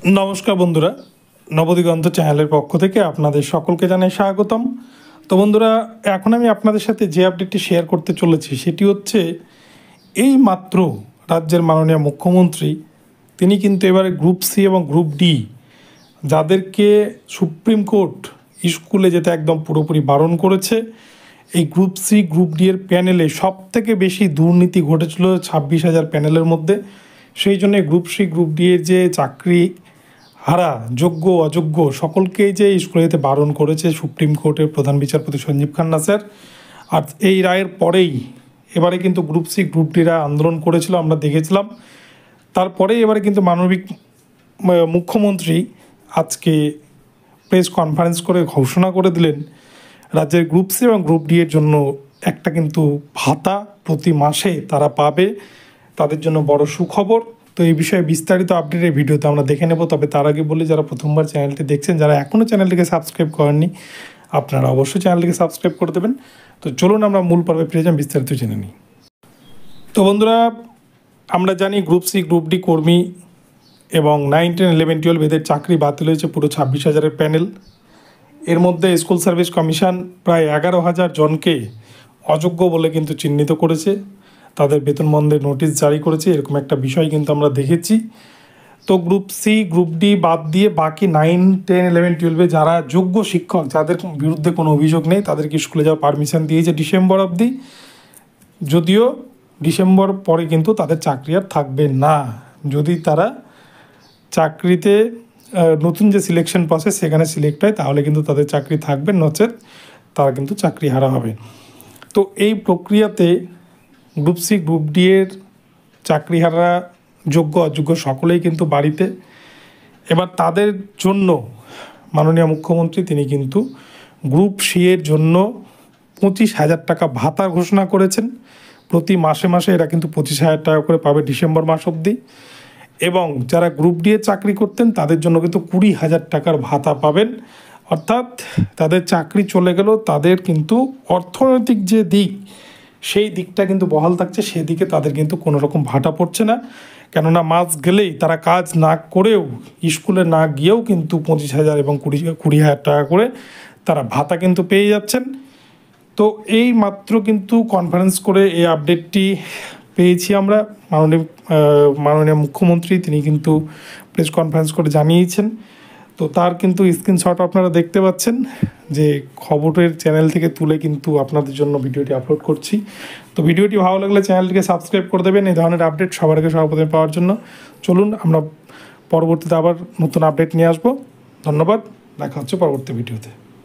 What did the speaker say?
নমস্কার বন্ধুরা, নবদিগন্ত চ্যানেলের পক্ষ থেকে আপনাদের সকলকে জানাই স্বাগতম। তো বন্ধুরা, এখন আমি আপনাদের সাথে যে আপডেটটি শেয়ার করতে চলেছি সেটি হচ্ছে এই মাত্র রাজ্যের মাননীয় মুখ্যমন্ত্রী তিনি কিন্তু এবারে গ্রুপ সি এবং গ্রুপ ডি যাদেরকে সুপ্রিম কোর্ট স্কুলে যেতে একদম পুরোপুরি বারণ করেছে, এই গ্রুপ সি গ্রুপ ডি এর প্যানেলে সবথেকে বেশি দুর্নীতি ঘটেছিল 26,000 প্যানেলের মধ্যে। সেই জন্য গ্রুপ সি গ্রুপ ডি এর যে চাকরি হারা যোগ্য অযোগ্য সকলকেই যে স্কুলে যেতে বারণ করেছে সুপ্রিম কোর্টের প্রধান বিচারপতি সঞ্জীব খান্না স্যার। আর এই রায়ের পরেই এবারে কিন্তু গ্রুপ সি গ্রুপ ডিরা আন্দোলন করেছিল, আমরা দেখেছিলাম। তারপরে এবারে কিন্তু মানবিক মুখ্যমন্ত্রী আজকে প্রেস কনফারেন্স করে ঘোষণা করে দিলেন রাজ্যের গ্রুপ সি এবং গ্রুপ ডি এর জন্য একটা কিন্তু ভাতা প্রতি মাসে তারা পাবে, তাদের জন্য বড় সুখবর। তো এই বিষয়ে বিস্তারিত আপডেটের ভিডিওতে আমরা দেখে নেব। তবে তার আগে বলি, যারা প্রথমবার চ্যানেলটি দেখছেন, যারা এখনও চ্যানেলটিকে সাবস্ক্রাইব করেননি, আপনারা অবশ্যই চ্যানেলটিকে সাবস্ক্রাইব করে দেবেন। তো চলুন আমরা মূল পর্বে ফিরে যান, বিস্তারিত জেনে নিই। তো বন্ধুরা, আমরা জানি গ্রুপ সি গ্রুপ ডি কর্মী এবং 9, 10, 11, 12 এদের চাকরি বাতিল হয়েছে পুরো 26,000 প্যানেল। এর মধ্যে স্কুল সার্ভিস কমিশন প্রায় 11,000 জনকে অযোগ্য বলে কিন্তু চিহ্নিত করেছে, তাদের বেতন বন্ধের নোটিশ জারি করেছে, এরকম একটা বিষয় কিন্তু আমরা দেখেছি। তো গ্রুপ সি গ্রুপ ডি বাদ দিয়ে বাকি 9, 10, 11, 12 যারা যোগ্য শিক্ষক, যাদের বিরুদ্ধে কোনো অভিযোগ নেই, তাদেরকে স্কুলে যাওয়ার পারমিশন দিয়েছে ডিসেম্বর অবধি। যদিও ডিসেম্বর পরে কিন্তু তাদের চাকরি আর থাকবে না। যদি তারা চাকরিতে নতুন যে সিলেকশন প্রসেস সেখানে সিলেক্ট হয় তাহলে কিন্তু তাদের চাকরি থাকবে, নচেত তারা কিন্তু চাকরি হারা হবে। তো এই প্রক্রিয়াতে গ্রুপ সি গ্রুপ ডি এর চাকরিহারা যোগ্য অযোগ্য সকলেই কিন্তু বাড়িতে। এবার তাদের জন্য মাননীয় মুখ্যমন্ত্রী তিনি কিন্তু গ্রুপ সি এর জন্য 25,000 টাকা ভাতা ঘোষণা করেছেন। প্রতি মাসে মাসে এরা কিন্তু 25,000 টাকা করে পাবে ডিসেম্বর মাস অবধি। এবং যারা গ্রুপ ডি এ চাকরি করতেন তাদের জন্য কিন্তু 20,000 টাকার ভাতা পাবেন। অর্থাৎ তাদের চাকরি চলে গেল, তাদের কিন্তু অর্থনৈতিক যে দিক সেই দিকটা কিন্তু বহাল থাকছে, সেদিকে তাদের কিন্তু কোনো রকম ভাটা পড়ছে না। কেননা মাস গেলেই তারা কাজ না করেও, স্কুলে না গিয়েও কিন্তু 25,000 এবং 20,000 টাকা করে তারা ভাতা কিন্তু পেয়ে যাচ্ছেন। তো এই মাত্র কিন্তু কনফারেন্স করে এই আপডেটটি পেয়েছি আমরা। মাননীয় মুখ্যমন্ত্রী তিনি কিন্তু প্রেস কনফারেন্স করে জানিয়েছেন। তো তার কিন্তু স্ক্রিনশট আপনারা দেখতে পাচ্ছেন, যে খবরের চ্যানেল থেকে তুলে কিন্তু আপনাদের জন্য ভিডিওটি আপলোড করছি। তো ভিডিওটি ভালো লাগলে চ্যানেলটিকে সাবস্ক্রাইব করে দেবেন এই ধরনের আপডেট সবার আগে সর্বপ্রথমে পাওয়ার জন্য। চলুন আমরা পরবর্তীতে আবার নতুন আপডেট নিয়ে আসবো। ধন্যবাদ, দেখা হচ্ছে পরবর্তী ভিডিওতে।